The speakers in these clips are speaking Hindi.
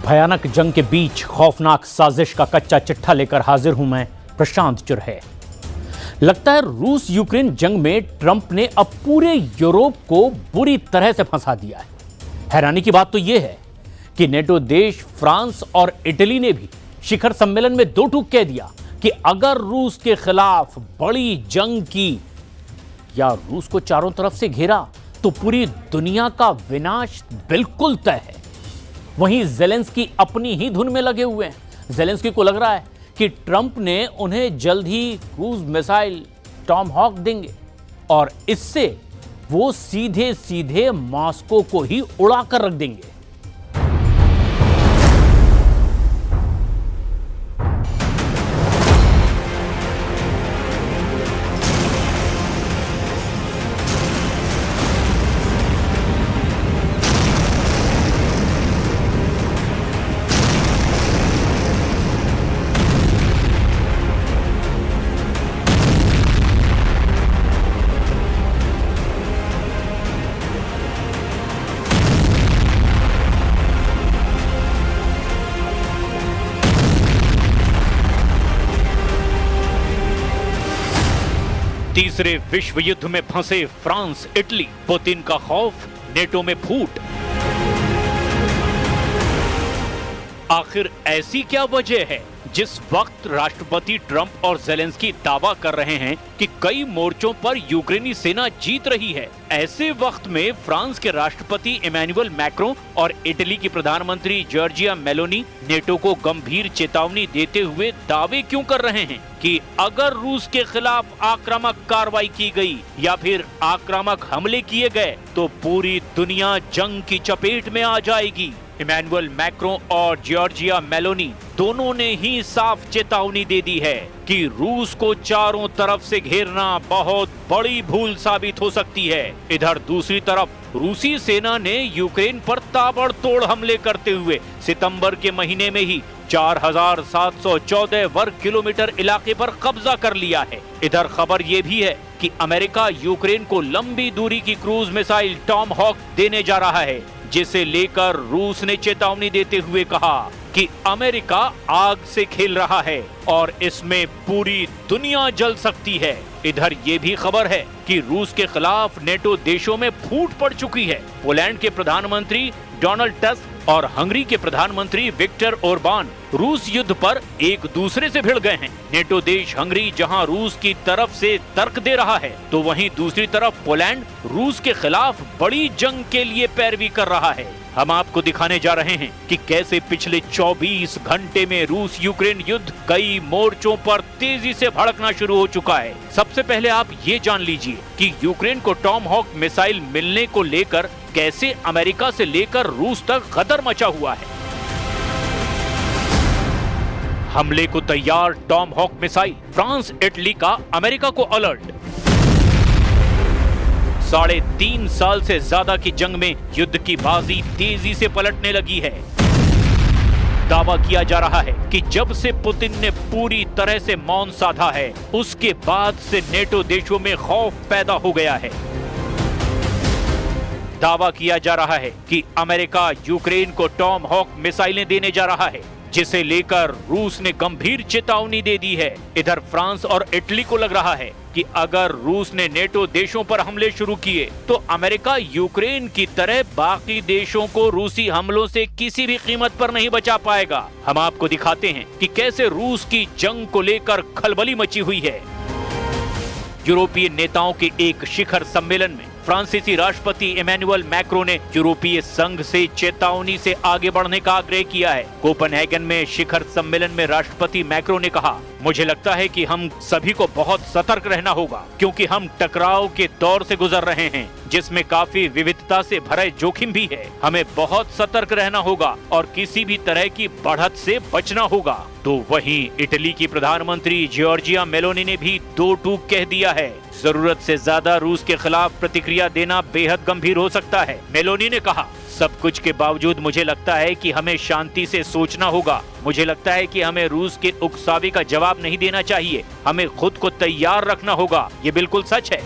भयानक जंग के बीच खौफनाक साजिश का कच्चा चिट्ठा लेकर हाजिर हूं मैं, प्रशांत चुरहे। लगता है रूस यूक्रेन जंग में ट्रंप ने अब पूरे यूरोप को बुरी तरह से फंसा दिया है। हैरानी की बात तो यह है कि नेटो देश फ्रांस और इटली ने भी शिखर सम्मेलन में दो टूक कह दिया कि अगर रूस के खिलाफ बड़ी जंग की या रूस को चारों तरफ से घेरा तो पूरी दुनिया का विनाश बिल्कुल तय है। वहीं जेलेंस्की अपनी ही धुन में लगे हुए हैं। जेलेंस्की को लग रहा है कि ट्रंप ने उन्हें जल्द ही क्रूज मिसाइल टॉमहॉक देंगे और इससे वो सीधे सीधे मॉस्को को ही उड़ाकर रख देंगे। तीसरे विश्व युद्ध में फंसे फ्रांस इटली, पुतिन का खौफ, नेटो में फूट। आखिर ऐसी क्या वजह है जिस वक्त राष्ट्रपति ट्रंप और जेलेंस्की दावा कर रहे हैं कि कई मोर्चों पर यूक्रेनी सेना जीत रही है, ऐसे वक्त में फ्रांस के राष्ट्रपति इमैनुअल मैक्रों और इटली की प्रधानमंत्री जॉर्जिया मेलोनी नेटो को गंभीर चेतावनी देते हुए दावे क्यों कर रहे हैं कि अगर रूस के खिलाफ आक्रामक कार्रवाई की गई या फिर आक्रामक हमले किए गए तो पूरी दुनिया जंग की चपेट में आ जाएगी। इमैनुअल मैक्रों और जॉर्जिया मेलोनी दोनों ने ही साफ चेतावनी दे दी है कि रूस को चारों तरफ से घेरना बहुत बड़ी भूल साबित हो सकती है। इधर दूसरी तरफ रूसी सेना ने यूक्रेन पर ताबड़तोड़ हमले करते हुए सितंबर के महीने में ही 4714 वर्ग किलोमीटर इलाके पर कब्जा कर लिया है। इधर खबर ये भी है कि अमेरिका यूक्रेन को लंबी दूरी की क्रूज मिसाइल टॉमहॉक देने जा रहा है, जिसे लेकर रूस ने चेतावनी देते हुए कहा कि अमेरिका आग से खेल रहा है और इसमें पूरी दुनिया जल सकती है। इधर ये भी खबर है कि रूस के खिलाफ नेटो देशों में फूट पड़ चुकी है। पोलैंड के प्रधानमंत्री डोनाल्ड टस्क और हंगरी के प्रधानमंत्री विक्टर ओरबान रूस युद्ध पर एक दूसरे से भिड़ गए हैं। नेटो देश हंगरी जहां रूस की तरफ से तर्क दे रहा है तो वहीं दूसरी तरफ पोलैंड रूस के खिलाफ बड़ी जंग के लिए पैरवी कर रहा है। हम आपको दिखाने जा रहे हैं कि कैसे पिछले 24 घंटे में रूस यूक्रेन युद्ध कई मोर्चों पर तेजी से भड़कना शुरू हो चुका है। सबसे पहले आप ये जान लीजिए कि यूक्रेन को टॉमहॉक मिसाइल मिलने को लेकर कैसे अमेरिका से लेकर रूस तक गदर मचा हुआ है। हमले को तैयार टॉमहॉक मिसाइल, फ्रांस इटली का अमेरिका को अलर्ट। 3.5 साल से ज्यादा की जंग में युद्ध की बाजी तेजी से पलटने लगी है। दावा किया जा रहा है कि जब से पुतिन ने पूरी तरह से मौन साधा है उसके बाद से नेटो देशों में खौफ पैदा हो गया है। दावा किया जा रहा है कि अमेरिका यूक्रेन को टॉमहॉक मिसाइलें देने जा रहा है, जिसे लेकर रूस ने गंभीर चेतावनी दे दी है। इधर फ्रांस और इटली को लग रहा है कि अगर रूस ने नेटो देशों पर हमले शुरू किए तो अमेरिका यूक्रेन की तरह बाकी देशों को रूसी हमलों से किसी भी कीमत पर नहीं बचा पाएगा। हम आपको दिखाते हैं कि कैसे रूस की जंग को लेकर खलबली मची हुई है। यूरोपीय नेताओं के एक शिखर सम्मेलन में फ्रांसीसी राष्ट्रपति इमैनुअल मैक्रों ने यूरोपीय संघ से चेतावनी से आगे बढ़ने का आग्रह किया है। कोपेनहेगन में शिखर सम्मेलन में राष्ट्रपति मैक्रों ने कहा, मुझे लगता है कि हम सभी को बहुत सतर्क रहना होगा क्योंकि हम टकराव के दौर से गुजर रहे हैं जिसमें काफी विविधता से भरे जोखिम भी है। हमें बहुत सतर्क रहना होगा और किसी भी तरह की बढ़त से बचना होगा। तो वहीं इटली की प्रधानमंत्री जॉर्जिया मेलोनी ने भी दो टूक कह दिया है, जरूरत से ज्यादा रूस के खिलाफ प्रतिक्रिया देना बेहद गंभीर हो सकता है। मेलोनी ने कहा, सब कुछ के बावजूद मुझे लगता है कि हमें शांति से सोचना होगा। मुझे लगता है कि हमें रूस के उकसावे का जवाब नहीं देना चाहिए। हमें खुद को तैयार रखना होगा। ये बिल्कुल सच है।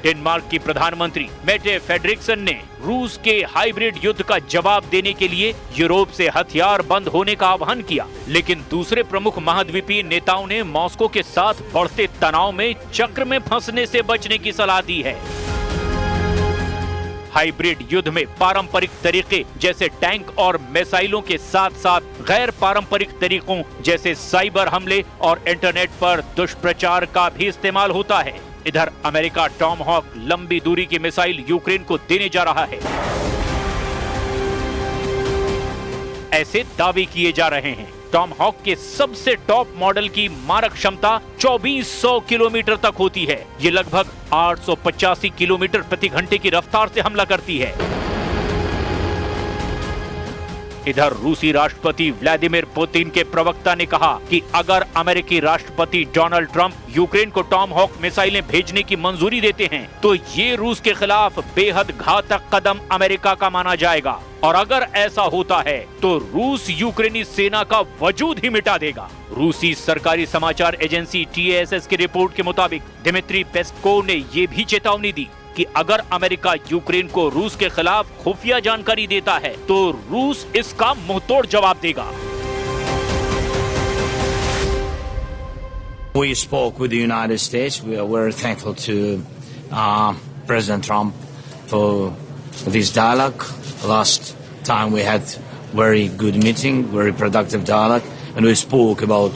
डेनमार्क की प्रधानमंत्री मेटे फ्रेडरिक्सन ने रूस के हाइब्रिड युद्ध का जवाब देने के लिए यूरोप से हथियार बंद होने का आह्वान किया, लेकिन दूसरे प्रमुख महाद्वीपीय नेताओं ने मॉस्को के साथ बढ़ते तनाव में चक्र में फंसने से बचने की सलाह दी है। हाइब्रिड युद्ध में पारंपरिक तरीके जैसे टैंक और मिसाइलों के साथ साथ गैर पारंपरिक तरीकों जैसे साइबर हमले और इंटरनेट पर दुष्प्रचार का भी इस्तेमाल होता है। इधर अमेरिका टॉमहॉक लंबी दूरी की मिसाइल यूक्रेन को देने जा रहा है। ऐसे दावे किए जा रहे हैं। टॉमहॉक के सबसे टॉप मॉडल की मारक क्षमता 2400 किलोमीटर तक होती है। ये लगभग 885 किलोमीटर प्रति घंटे की रफ्तार से हमला करती है। इधर रूसी राष्ट्रपति व्लादिमीर पुतिन के प्रवक्ता ने कहा कि अगर अमेरिकी राष्ट्रपति डोनाल्ड ट्रंप यूक्रेन को टॉमहॉक मिसाइलें भेजने की मंजूरी देते हैं तो ये रूस के खिलाफ बेहद घातक कदम अमेरिका का माना जाएगा, और अगर ऐसा होता है तो रूस यूक्रेनी सेना का वजूद ही मिटा देगा। रूसी सरकारी समाचार एजेंसी TASS की रिपोर्ट के मुताबिक दिमित्री पेस्कोव ने ये भी चेतावनी दी कि अगर अमेरिका यूक्रेन को रूस के खिलाफ खुफिया जानकारी देता है तो रूस इसका मुंहतोड़ जवाब देगा। We spoke with the United States. We are very thankful to President Trump for this dialogue. Last time we had very good meeting, very productive dialogue, and we spoke about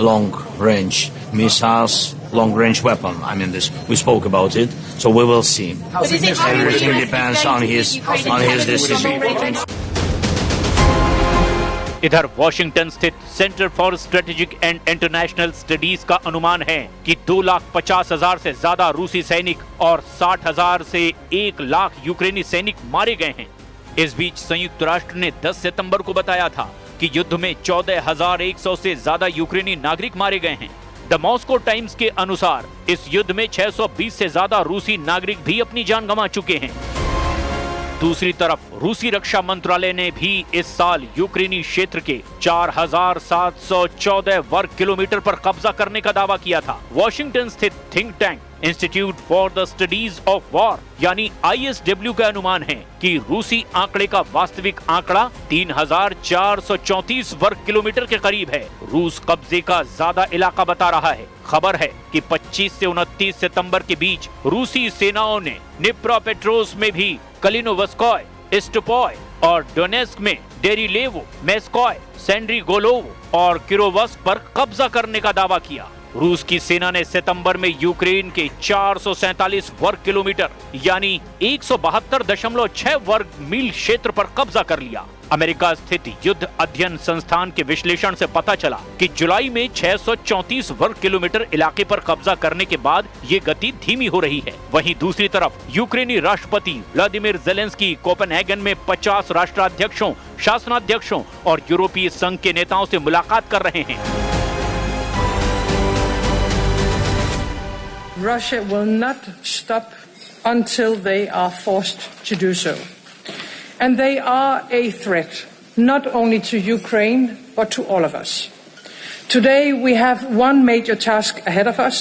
long-range missiles, long-range weapon. I mean, we spoke about it, so we will see. Everything depends on his decision. इधर वॉशिंगटन स्थित centre for strategic and international studies का अनुमान है कि 2,50,000 से ज्यादा रूसी सैनिक और 60,000 से 1 लाख यूक्रेनी सैनिक मारे गए हैं। इस बीच संयुक्त राष्ट्र ने 10 सितंबर को बताया था कि युद्ध में 14,100 से ज्यादा यूक्रेनी नागरिक मारे गए हैं। द मॉस्को टाइम्स के अनुसार इस युद्ध में 620 से ज्यादा रूसी नागरिक भी अपनी जान गंवा चुके हैं। दूसरी तरफ रूसी रक्षा मंत्रालय ने भी इस साल यूक्रेनी क्षेत्र के 4,714 वर्ग किलोमीटर पर कब्जा करने का दावा किया था। वॉशिंगटन स्थित think tank institute for the studies of war यानी ISW का अनुमान है कि रूसी आंकड़े का वास्तविक आंकड़ा 3,434 वर्ग किलोमीटर के करीब है। रूस कब्जे का ज्यादा इलाका बता रहा है। खबर है कि 25 से 29 सितंबर के बीच रूसी सेनाओं ने निप्रोपेट्रोव्स्क में भी कलिनोवस्कोय, इस्टोपोय और डोनेस्क में डेरिलेवो, मेस्कोय, सेंड्रीगोलोव और किरोवस्क पर कब्जा करने का दावा किया। रूस की सेना ने सितंबर में यूक्रेन के 447 वर्ग किलोमीटर यानी 172.6 वर्ग मील क्षेत्र पर कब्जा कर लिया। अमेरिका स्थित युद्ध अध्ययन संस्थान के विश्लेषण से पता चला कि जुलाई में 634 वर्ग किलोमीटर इलाके पर कब्जा करने के बाद ये गति धीमी हो रही है। वहीं दूसरी तरफ यूक्रेनी राष्ट्रपति व्लादिमीर ज़ेलेंस्की कोपेनहेगन में 50 राष्ट्राध्यक्षों, शासनाध्यक्षों और यूरोपीय संघ के नेताओं से मुलाकात कर रहे हैं। Russia will not stop until they are forced to do so. And they are a threat, not only to Ukraine, but to all of us. Today we have one major task ahead of us.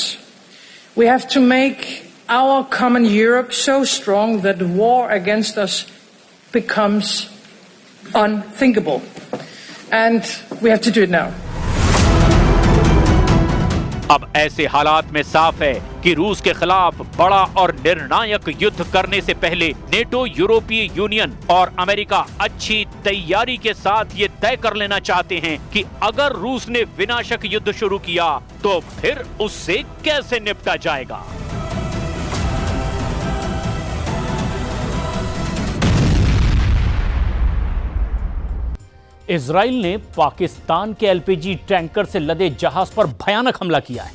We have to make our common Europe so strong that war against us becomes unthinkable. And we have to do it now. अब ऐसे हालात में साफ है कि रूस के खिलाफ बड़ा और निर्णायक युद्ध करने से पहले नेटो, यूरोपीय यूनियन और अमेरिका अच्छी तैयारी के साथ ये तय कर लेना चाहते हैं कि अगर रूस ने विनाशक युद्ध शुरू किया तो फिर उससे कैसे निपटा जाएगा। इजराइल ने पाकिस्तान के LPG टैंकर से लदे जहाज पर भयानक हमला किया है।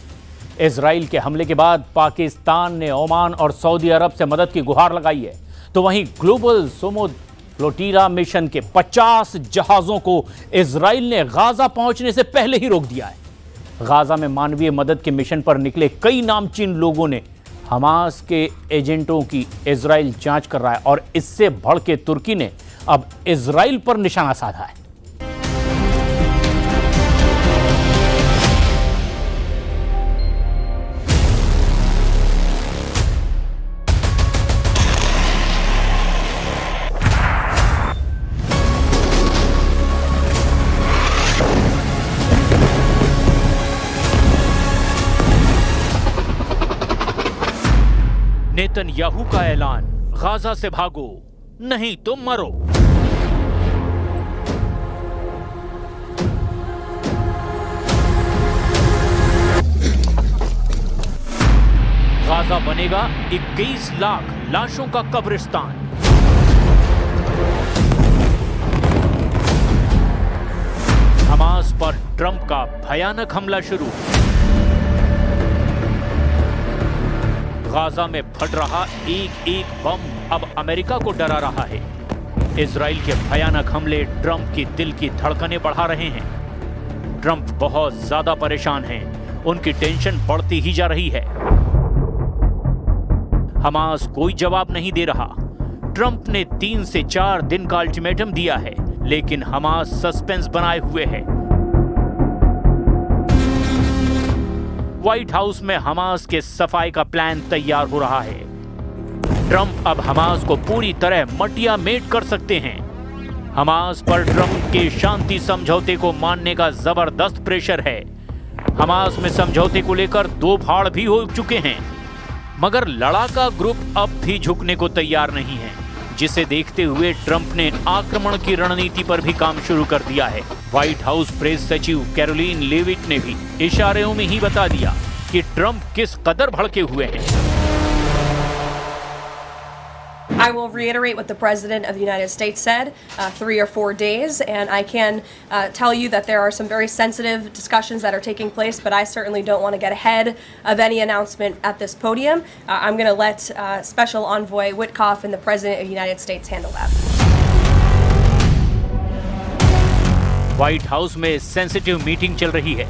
इजराइल के हमले के बाद पाकिस्तान ने ओमान और सऊदी अरब से मदद की गुहार लगाई है, तो वहीं ग्लोबल सोमो फ्लोटीला मिशन के 50 जहाजों को इजराइल ने गाजा पहुंचने से पहले ही रोक दिया है। गाजा में मानवीय मदद के मिशन पर निकले कई नामचीन लोगों ने हमास के एजेंटों की इजराइल जांच कर रहा है और इससे भड़के तुर्की ने अब इजराइल पर निशाना साधा है। नेतन्याहू का ऐलान, गाजा से भागो नहीं तो मरो। गाजा बनेगा 21 लाख लाशों का कब्रिस्तान। हमास पर ट्रंप का भयानक हमला शुरू। गाजा में फट रहा एक एक बम अब अमेरिका को डरा रहा है। इजराइल के भयानक हमले ट्रंप की दिल की धड़कनें बढ़ा रहे हैं। ट्रंप बहुत ज्यादा परेशान हैं, उनकी टेंशन बढ़ती ही जा रही है। हमास कोई जवाब नहीं दे रहा। ट्रंप ने 3 से 4 दिन का अल्टीमेटम दिया है, लेकिन हमास सस्पेंस बनाए हुए है। व्हाइट हाउस में हमास के सफाई का प्लान तैयार हो रहा है। ट्रंप अब हमास को पूरी तरह मटिया मेट कर सकते हैं। हमास पर ट्रंप के शांति समझौते को मानने का जबरदस्त प्रेशर है। हमास में समझौते को लेकर 2 फाड़ भी हो चुके हैं, मगर लड़ाका ग्रुप अब भी झुकने को तैयार नहीं है, जिसे देखते हुए ट्रंप ने आक्रमण की रणनीति पर भी काम शुरू कर दिया है। व्हाइट हाउस प्रेस सचिव कैरोलिन लेविट ने भी इशारों में ही बता दिया कि ट्रंप किस कदर भड़के हुए हैं। I will reiterate what the President of the United States said 3 or 4 days, and I can tell you that there are some very sensitive discussions that are taking place, but I certainly don't want to get ahead of any announcement at this podium. I'm going to let Special Envoy Witkoff and the President of the United States handle that. White house में सेंसिटिव मीटिंग चल रही है।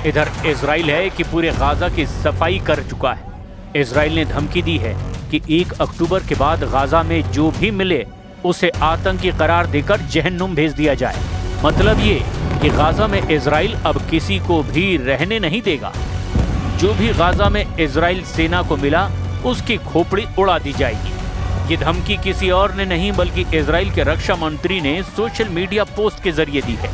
इधर इजराइल है कि पूरे गाजा की सफाई कर चुका है। इजराइल ने धमकी दी है कि 1 अक्टूबर के बाद गाजा में जो भी मिले उसे आतंकी करार देकर जहन्नुम भेज दिया जाए। मतलब ये कि गाजा में इजराइल अब किसी को भी रहने नहीं देगा। जो भी गाजा में इजराइल सेना को मिला उसकी खोपड़ी उड़ा दी जाएगी। ये धमकी किसी और ने नहीं बल्कि इजराइल के रक्षा मंत्री ने सोशल मीडिया पोस्ट के जरिए दी है।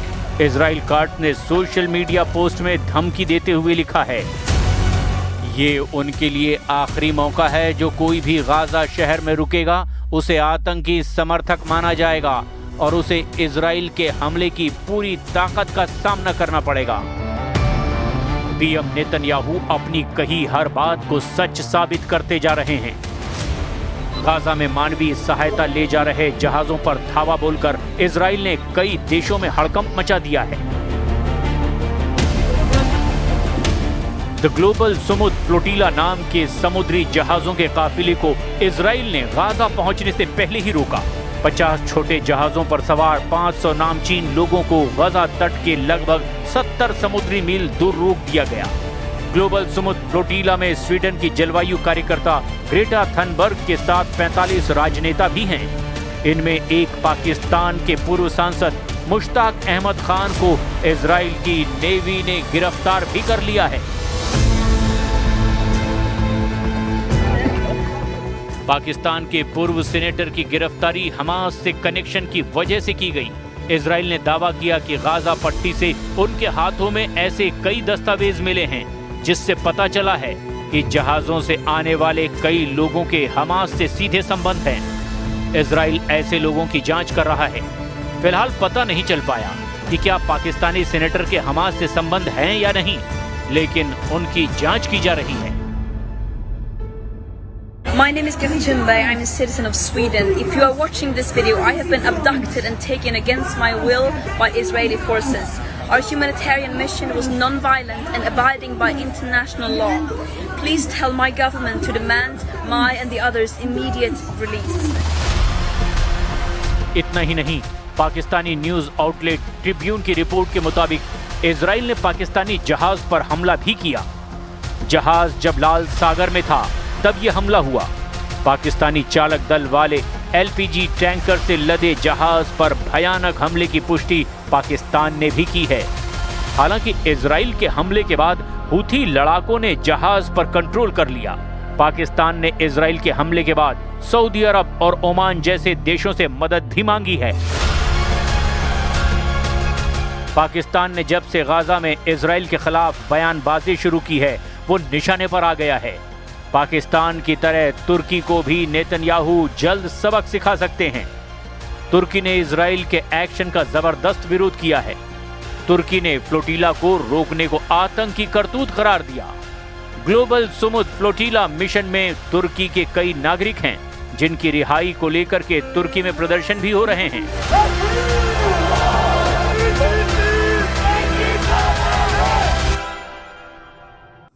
इजराइल कार्ट ने सोशल मीडिया पोस्ट में धमकी देते हुए लिखा है, ये उनके लिए आखिरी मौका है। जो कोई भी गाजा शहर में रुकेगा उसे आतंकी समर्थक माना जाएगा और उसे इजराइल के हमले की पूरी ताकत का सामना करना पड़ेगा। पीएम नेतन्याहू अपनी कही हर बात को सच साबित करते जा रहे हैं। गाजा में मानवीय सहायता ले जा रहे जहाजों पर धावा बोलकर इजराइल ने कई देशों में हड़कंप मचा दिया है। द ग्लोबल सुमुद फ्लोटिला नाम के समुद्री जहाजों के काफिले को इजराइल ने गाजा पहुंचने से पहले ही रोका। 50 छोटे जहाजों पर सवार 500 नामचीन लोगों को गाजा तट के लगभग 70 समुद्री मील दूर रोक दिया गया। ग्लोबल सुमुद फ्लोटिला में स्वीडन की जलवायु कार्यकर्ता ग्रेटा थनबर्ग के साथ 45 राजनेता भी हैं। इनमें एक पाकिस्तान के पूर्व सांसद मुश्ताक अहमद खान को इजराइल की नेवी ने गिरफ्तार भी कर लिया है। पाकिस्तान के पूर्व सेनेटर की गिरफ्तारी हमास से कनेक्शन की वजह से की गई। इजराइल ने दावा किया कि गाजा पट्टी से उनके हाथों में ऐसे कई दस्तावेज मिले हैं जिससे पता चला है कि जहाजों से आने वाले कई लोगों के हमास से सीधे संबंध हैं। इजराइल ऐसे लोगों की जांच कर रहा है। फिलहाल पता नहीं चल पाया कि क्या पाकिस्तानी सेनेटर के हमास से संबंध हैं या नहीं, लेकिन उनकी जांच की जा रही है। My name is Katja Thunberg. I'm a citizen of Sweden. If you are watching this video, I have been abducted and taken against my will by Israeli forces. Our humanitarian mission was non-violent and abiding by international law. Please tell my government to demand my and the others' immediate release. इतना ही नहीं, पाकिस्तानी न्यूज आउटलेट ट्रिब्यून की रिपोर्ट के मुताबिक इजराइल ने पाकिस्तानी जहाज पर हमला भी किया। जहाज जब लाल सागर में था तब यह हमला हुआ। पाकिस्तानी चालक दल वाले एलपीजी टैंकर से लदे जहाज पर भयानक हमले की पुष्टि पाकिस्तान ने भी की है। हालांकि इजराइल के हमले के बाद हुथी लड़ाकों ने जहाज पर कंट्रोल कर लिया। पाकिस्तान ने इजराइल के हमले के बाद सऊदी अरब और ओमान जैसे देशों से मदद भी मांगी है। पाकिस्तान ने जब से गाजा में इजराइल के खिलाफ बयानबाजी शुरू की है, वो निशाने पर आ गया है। पाकिस्तान की तरह तुर्की को भी नेतन्याहू जल्द सबक सिखा सकते हैं। तुर्की ने इजराइल के एक्शन का जबरदस्त विरोध किया है। तुर्की ने फ्लोटिला को रोकने को आतंकी करतूत करार दिया। ग्लोबल सुमुद फ्लोटिला मिशन में तुर्की के कई नागरिक हैं, जिनकी रिहाई को लेकर के तुर्की में प्रदर्शन भी हो रहे हैं।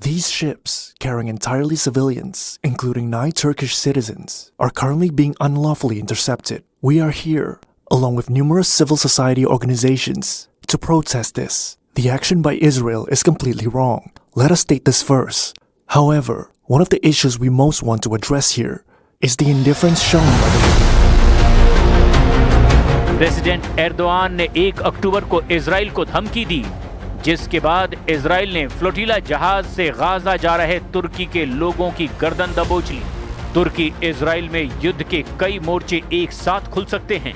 These ships, carrying entirely civilians, including 9 Turkish citizens, are currently being unlawfully intercepted. We are here, along with numerous civil society organizations, to protest this. The action by Israel is completely wrong. Let us state this first. However, one of the issues we most want to address here is the indifference shown by the president Erdogan ने 1 अक्टूबर को इजराइल को धमकी दी, जिसके बाद इजराइल ने फ्लोटिला जहाज से गाजा जा रहे तुर्की के लोगों की गर्दन दबोच ली। तुर्की इजराइल में युद्ध के कई मोर्चे एक साथ खुल सकते हैं।